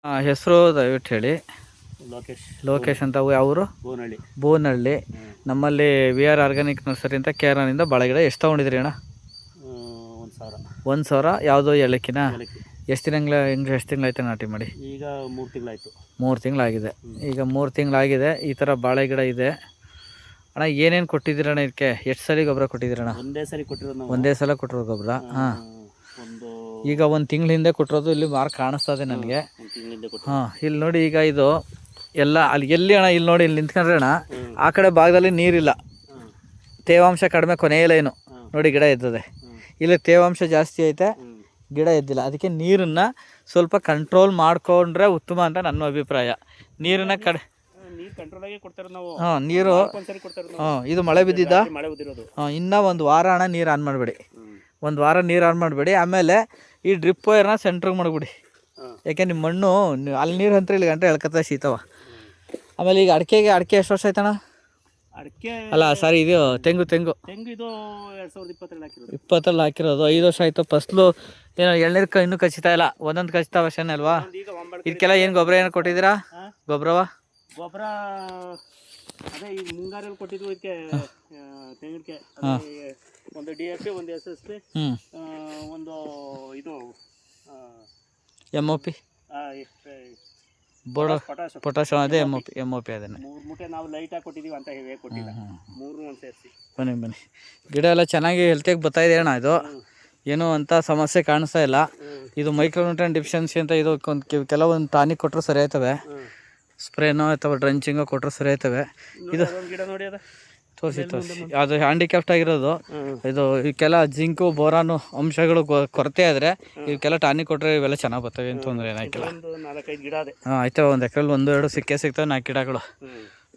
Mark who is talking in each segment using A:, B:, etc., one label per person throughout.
A: ಹೆಸರು ದಯವಿಟ್ಟು ಹೇಳಿ.
B: ಲೋಕೇಶ್.
A: ಲೋಕೇಶ್ ಅಂತ. ಅವರು
B: ಬೋನಹಳ್ಳಿ.
A: ಬೋನಹಳ್ಳಿ. ನಮ್ಮಲ್ಲಿ ವಿ ಆರ್ ಆರ್ಗ್ಯಾನಿಕ್ ನರ್ಸರಿ ಅಂತ ಕೇರಳನಿಂದ ಬಾಳೆಗಿಡ ಎಷ್ಟು ತೊಗೊಂಡಿದ್ರಿ ಅಣ್ಣ?
B: 1,000.
A: 1,000. ಯಾವುದೋ ಏಲಕ್ಕಿನ?
B: ಏಲಕ್ಕಿ.
A: ಎಷ್ಟು ತಿಂಗಳಾಯ್ತು ನಾಟಿ ಮಾಡಿ?
B: ಈಗ 3 ತಿಂಗಳಾಯ್ತು.
A: 3 ತಿಂಗಳಾಗಿದೆ. ಈಗ 3 ತಿಂಗಳಾಗಿದೆ. ಈ ಥರ ಬಾಳೆಗಿಡ ಇದೆ ಅಣ್ಣ. ಏನೇನು ಕೊಟ್ಟಿದ್ದೀರಣ್ಣ ಇದಕ್ಕೆ? ಎಷ್ಟು ಸಲ ಗೊಬ್ಬರ ಕೊಟ್ಟಿದ್ದೀರಣ್ಣ?
B: ಒಂದೇ ಸಲ ಕೊಟ್ಟಿರೋದು ನಾವು.
A: ಒಂದೇ ಸಲ ಕೊಟ್ಟಿರೋ ಗೊಬ್ಬರ. ಹಾಂ. ಈಗ 1 ತಿಂಗಳ ಹಿಂದೆ ಕೊಟ್ಟಿರೋದು ಇಲ್ಲಿ ಮಾರ್ಕ್ ಕಾಣಿಸ್ತಾ ಇದೆ ನನಗೆ. ಹಾಂ, ಇಲ್ಲಿ ನೋಡಿ. ಈಗ ಇದು ಎಲ್ಲ ಅಲ್ಲಿ ಎಲ್ಲಿ ಅಣ್ಣ? ಇಲ್ಲಿ ನೋಡಿ, ಇಲ್ಲಿ ನಿಂತ್ಕೊಂಡ್ರೆ ಅಣ್ಣ, ಆ ಕಡೆ ಭಾಗದಲ್ಲಿ ನೀರಿಲ್ಲ, ತೇವಾಂಶ ಕಡಿಮೆ, ಕೊನೆಯಲ್ಲೇನು ನೋಡಿ ಗಿಡ ಎದ್ದದೆ. ಇಲ್ಲಿ ತೇವಾಂಶ ಜಾಸ್ತಿ ಐತೆ, ಗಿಡ ಎದ್ದಿಲ್ಲ. ಅದಕ್ಕೆ ನೀರನ್ನು ಸ್ವಲ್ಪ ಕಂಟ್ರೋಲ್ ಮಾಡಿಕೊಂಡ್ರೆ ಉತ್ತಮ ಅಂತ ನನ್ನ ಅಭಿಪ್ರಾಯ. ನೀರನ್ನು ಹಾಂ, ನೀರು ಹಾಂ, ಇದು ಮಳೆ ಬಿದ್ದಿದ್ದ. ಹಾಂ, ಇನ್ನೂ 1 ವಾರ ಅಣ್ಣ ನೀರು ಆನ್ ಮಾಡಬೇಡಿ. 1 ವಾರ ನೀರು ಆನ್ ಮಾಡಬೇಡಿ. ಆಮೇಲೆ ಈ ಡ್ರಿಪ್ ವೈರ್ನ ಸೆಂಟ್ರಿಗೆ ಮಾಡಿಬಿಡಿ. ಯಾಕೆ ನಿಮ್ಮ ಮಣ್ಣು ಅಲ್ಲಿ ನೀರು ಅಂತ ಇಲ್ಲಿ ಗಂಟೆ ಎಳ್ಕತ್ತ ಶೀತವ. ಆಮೇಲೆ ಈಗ ಅಡಿಕೆ ಎಷ್ಟು ವರ್ಷ ಆಯ್ತಣ್ಣ?
B: ಅಡಿಕೆ
A: ಅಲ್ಲ ಸಾರಿ, ಇದು ತೆಂಗು
B: ಇದು 2020
A: 20 ಹಾಕಿರೋದು. 5 ವರ್ಷ ಆಯಿತು. ಫಸ್ಲು ಏನೋ ಎಳ್ನೀರು ಇನ್ನೂ ಕಚ್ಚಿತಾ ಇಲ್ಲ, ಒಂದೊಂದು ಕಚ್ಚಿತಾ ವರ್ಷನೇ ಅಲ್ವಾ? ಇದಕ್ಕೆಲ್ಲ ಏನು ಗೊಬ್ಬರ ಏನು ಕೊಟ್ಟಿದ್ದೀರಾ? ಗೊಬ್ಬರ
B: ಅದೇ ಈಗ ಮುಂಗಾರಲ್ಲಿ ಕೊಟ್ಟಿದ್ವು. ಇದಕ್ಕೆ ತೆಂಗಿನಕ್ಕೆ ಒಂದು DAP, ಒಂದು SSP, ಒಂದು ಇದು
A: MOP, ಪೊಟ್ಯಾಶ್. ಅದೇ MOP ಅದನ್ನೇ
B: 3 ಮೂಟೆ ನಾವು ಲೈಟಾಗಿ ಕೊಟ್ಟಿದ್ದೀವಿ ಅಂತ ಹೇಳಿ ಕೊಟ್ಟಿಲ್ಲ. 3 ಒಂದು ಸೇರಿಸಿ.
A: ಬನ್ನಿ. ಗಿಡ ಎಲ್ಲ ಚೆನ್ನಾಗಿ ಹೆಲ್ತಿಯಾಗಿ ಬರ್ತಾ ಇದೆ ಅಣ್ಣ. ಇದು ಏನೂ ಅಂತ ಸಮಸ್ಯೆ ಕಾಣಿಸ್ತಾ ಇಲ್ಲ. ಇದು ಮೈಕ್ರೋನ್ಯೂಟ್ರಿಯೆಂಟ್ ಡೆಫಿಷಿಯನ್ಸಿ ಅಂತ. ಇದು ಕೆಲವೊಂದು ಟಾನಿಕ್ ಕೊಟ್ಟರು ಸರಿ ಆಯ್ತವೆ, ಸ್ಪ್ರೇನೋ ಅಥವಾ ಡ್ರಂಚಿಂಗೋ ಕೊಟ್ಟರು ಸರಿ ಆಯ್ತವೆ. ಇದು
B: ಗಿಡ ನೋಡಿ,
A: ತೋರಿಸಿ ಅದು ಹ್ಯಾಂಡಿಕ್ಯಾಪ್ಟ್ ಆಗಿರೋದು. ಇದು ಇವಕ್ಕೆಲ್ಲ ಜಿಂಕು ಬೋರಾನು ಅಂಶಗಳು ಕೊರತೆ ಆದರೆ ಇವಕ್ಕೆಲ್ಲ ಟಾನಿಕ್ ಕೊಟ್ಟರೆ ಇವೆಲ್ಲ ಚೆನ್ನಾಗಿ ಬರ್ತವೆ. ಏನು ತೊಂದರೆ ಏನಾಯ್ತಿಲ್ಲ.
B: 4-5 ಗಿಡ ಅದೇ.
A: ಹಾಂ, ಆಯ್ತವೆ. ಒಂದು ಎಕರೆಲ್ಲಿ 1-2 ಸಿಗ್ತವೆ 4 ಗಿಡಗಳು.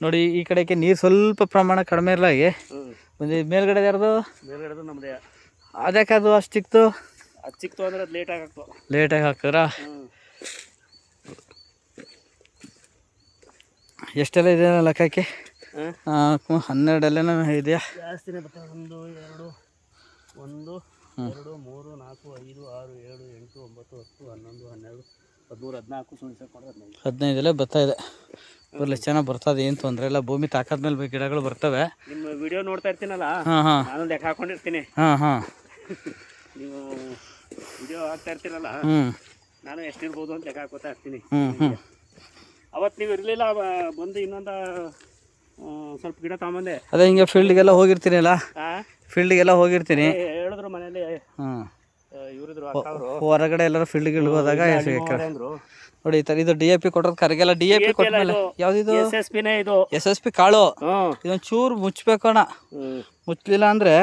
A: ನೋಡಿ, ಈ ಕಡೆಗೆ ನೀರು ಸ್ವಲ್ಪ ಪ್ರಮಾಣ ಕಡಿಮೆ ಇರಲಾಗಿ ಒಂದು ಮೇಲ್ಗಡೆ ಯಾರ್ದು?
B: ಮೇಲ್ಗಡೆದು ನಮ್ಮದೇ.
A: ಅದಕ್ಕೆ ಅದು ಅಷ್ಟು ಸಿಕ್ತು
B: ಅಂದರೆ ಅದು
A: ಲೇಟಾಗಿ ಹಾಕಿದ್ರಾ? ಎಷ್ಟೆಲ್ಲ ಇದೆ ಲೆಕ್ಕಕ್ಕೆ? 12 ಎಲ್ಲೇನೋ ಇದೆಯಾ?
B: ಜಾಸ್ತಿನೇ ಬರ್ತದೆ. 1 2 3 4 5 6 7 8 9 10 11 12 13 14
A: 15 ಎಲ್ಲ ಬರ್ತಾ ಇದೆ. ಬರಲಿ, ಚೆನ್ನಾಗಿ ಬರ್ತದೆ. ಏನು ತೊಂದರೆ ಇಲ್ಲ. ಭೂಮಿ ತಾಕಾದ್ಮೇಲೆ ಗಿಡಗಳು ಬರ್ತವೆ.
B: ನಿಮ್ಮ ವಿಡಿಯೋ ನೋಡ್ತಾ ಇರ್ತೀನಲ್ಲ, ನಾನು ಲೆಕ್ಕ ಹಾಕೊಂಡಿರ್ತೀನಿ. ನೀವು ವಿಡಿಯೋ ಹಾಕ್ತಾ ಇರ್ತೀರಲ್ಲ, ನಾನು ಎಷ್ಟಿರ್ಬೋದು ಅಂತ ಲೆಕ್ಕ ಹಾಕೋತಾ ಇರ್ತೀನಿ. ಅವತ್ತು ನೀವು ಇರಲಿಲ್ಲ, ಬಂದು ಇನ್ನೊಂದು ಸ್ವಲ್ಪ ಗಿಡ ತಗೊಂಬಂದೆ.
A: ಅದೇ ಹಿಂಗೆ ಫೀಲ್ಡ್ಗೆಲ್ಲ ಹೋಗಿರ್ತೀನಲ್ಲ, ಫೀಲ್ಡ್ಗೆಲ್ಲ ಹೋಗಿರ್ತೀನಿ.
B: ಹೇಳಿದ್ರು ಮನೇಲಿ, ಇವರಿದ್ರು
A: ಹೊರಗಡೆ ಎಲ್ಲರೂ ಫೀಲ್ಡ್ಗೆ ಹೋದಾಗ ನೋಡಿ ಈ ಥರ. ಇದು DAP ಕೊಟ್ಟರು ಕರೆಗೆಲ್ಲ. DAP ಕೊಟ್ಟಮೇಲೆ ಯಾವ್ದಿದು? SSP ಕಾಳು. ಇದೊಂದು ಚೂರು ಮುಚ್ಚಬೇಕು ಅಣ್ಣ. ಮುಚ್ಚಲಿಲ್ಲ ಅಂದರೆ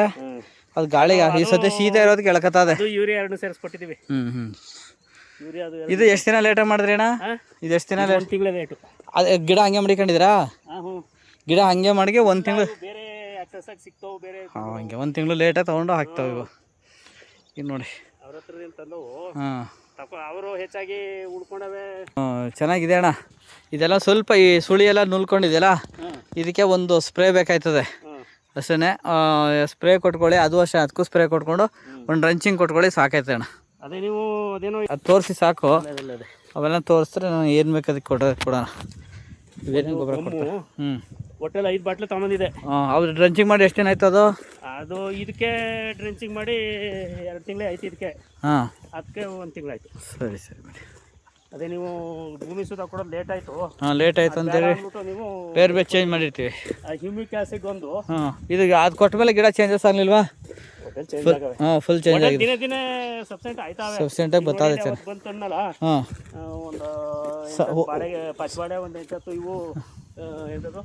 A: ಅದು ಗಾಳಿಗೆ ಈ ಸದ್ಯ ಶೀತ ಇರೋದಕ್ಕೆ ಎಳ್ಕತ್ತದೆ.
B: ಯೂರಿಯಾ 2 ಸೇರಿಸ್ಕೊಟ್ಟಿದ್ದೀವಿ.
A: ಇದು ಎಷ್ಟು ದಿನ ಲೇಟಾಗಿ ಮಾಡಿದ್ರಿ ಅಣ್ಣ? ಇದು ಎಷ್ಟು ದಿನ?
B: 1 ತಿಂಗಳ ಲೇಟು.
A: ಅದೇ ಗಿಡ ಹಂಗೆ ಮಡಿಕೊಂಡಿದ್ದೀರಾ? ಗಿಡ ಹಂಗೆ ಮಾಡಿಗೆ 1 ತಿಂಗಳು
B: ಸಿಕ್ತವು ಬೇರೆ.
A: ಹಂಗೆ 1 ತಿಂಗಳು ಲೇಟಾಗಿ ತೊಗೊಂಡು ಹಾಕ್ತಾವೆ ಇವು. ಇನ್ನು ನೋಡಿ,
B: ಅವ್ರ ಹತ್ರದಿಂದ ತಂದವು. ಅವರು ಹೆಚ್ಚಾಗಿ ಉಳ್ಕೊಂಡವೆ.
A: ಚೆನ್ನಾಗಿದೆ ಅಣ್ಣ. ಇದೆಲ್ಲ ಸ್ವಲ್ಪ ಈ ಸುಳಿ ಎಲ್ಲ ನುಲ್ಕೊಂಡಿದೆಯಲ್ಲ, ಇದಕ್ಕೆ ಒಂದು ಸ್ಪ್ರೇ ಬೇಕಾಯ್ತದೆ ಅಷ್ಟೇ. ಸ್ಪ್ರೇ ಕೊಟ್ಕೊಳ್ಳಿ. ಅದು ಅಷ್ಟೇ, ಅದಕ್ಕೂ ಸ್ಪ್ರೇ ಕೊಟ್ಕೊಂಡು ಒಂದು ಡ್ರಂಚಿಂಗ್ ಕೊಟ್ಕೊಳ್ಳಿ, ಸಾಕೈತೆ ಅಣ್ಣ.
B: ಅದೇ ನೀವು ಅದೇನೋ
A: ಅದು ತೋರಿಸಿ ಸಾಕು. ಅವೆಲ್ಲ ತೋರಿಸಿದ್ರೆ ನಾನು ಏನು ಬೇಕು ಅದಕ್ಕೆ ಕೊಡೋಣ. ಇವೇನೇನು ಗೊಬ್ಬರ ಕೊಡ್ತಾರೆ?
B: ಒಟ್ಟಲ್ಲಿ 5 ಬಾಟ್ಲು ತಗೊಂಡಿದೆ.
A: ಹೌದು. ಡ್ರಂಚಿಂಗ್ ಮಾಡಿ ಎಷ್ಟು ದಿನ ಆಯ್ತು
B: ಅದು? ಇದಕ್ಕೆ ಡ್ರಂಚಿಂಗ್ ಮಾಡಿ 2 ತಿಂಗಳೇ ಆಯ್ತು ಇದಕ್ಕೆ. ಅದಕ್ಕೆ 1 ತಿಂಗಳಾಯ್ತು.
A: ಸರಿ ಬಿಡಿ.
B: ಅದೇ ನೀವು ಭೂಮಿ ಸುತ್ತ ಕೊಡೋದು ಲೇಟ್ ಆಯಿತು.
A: ಲೇಟ್ ಆಯಿತು ಅಂತೇಳಿ
B: ನೀವು
A: ಬೇರೆ ಚೇಂಜ್ ಮಾಡಿರ್ತೀವಿ.
B: ಹ್ಯೂಮಿಕ್ ಆ್ಯಸಿಡ್ ಒಂದು.
A: ಇದು ಅದು ಕೊಟ್ಟ ಮೇಲೆ ಗಿಡ ಚೇಂಜಸ್ ಆಗಲಿಲ್ವಾ? ಫುಲ್ ಚೇಂಜ್ ಆಗಿದೆ.
B: ದಿನೇ
A: ಸಬ್ಸೆಂಟಾಗಿ ಬರ್ತಾದೆ.
B: ಬಂತನ್ನಲ್ಲ, ಒಂದು ಪಚ್ಚಬಾಳೆ, ಒಂದು 8 ಇವು ಎಂಥದ್ದು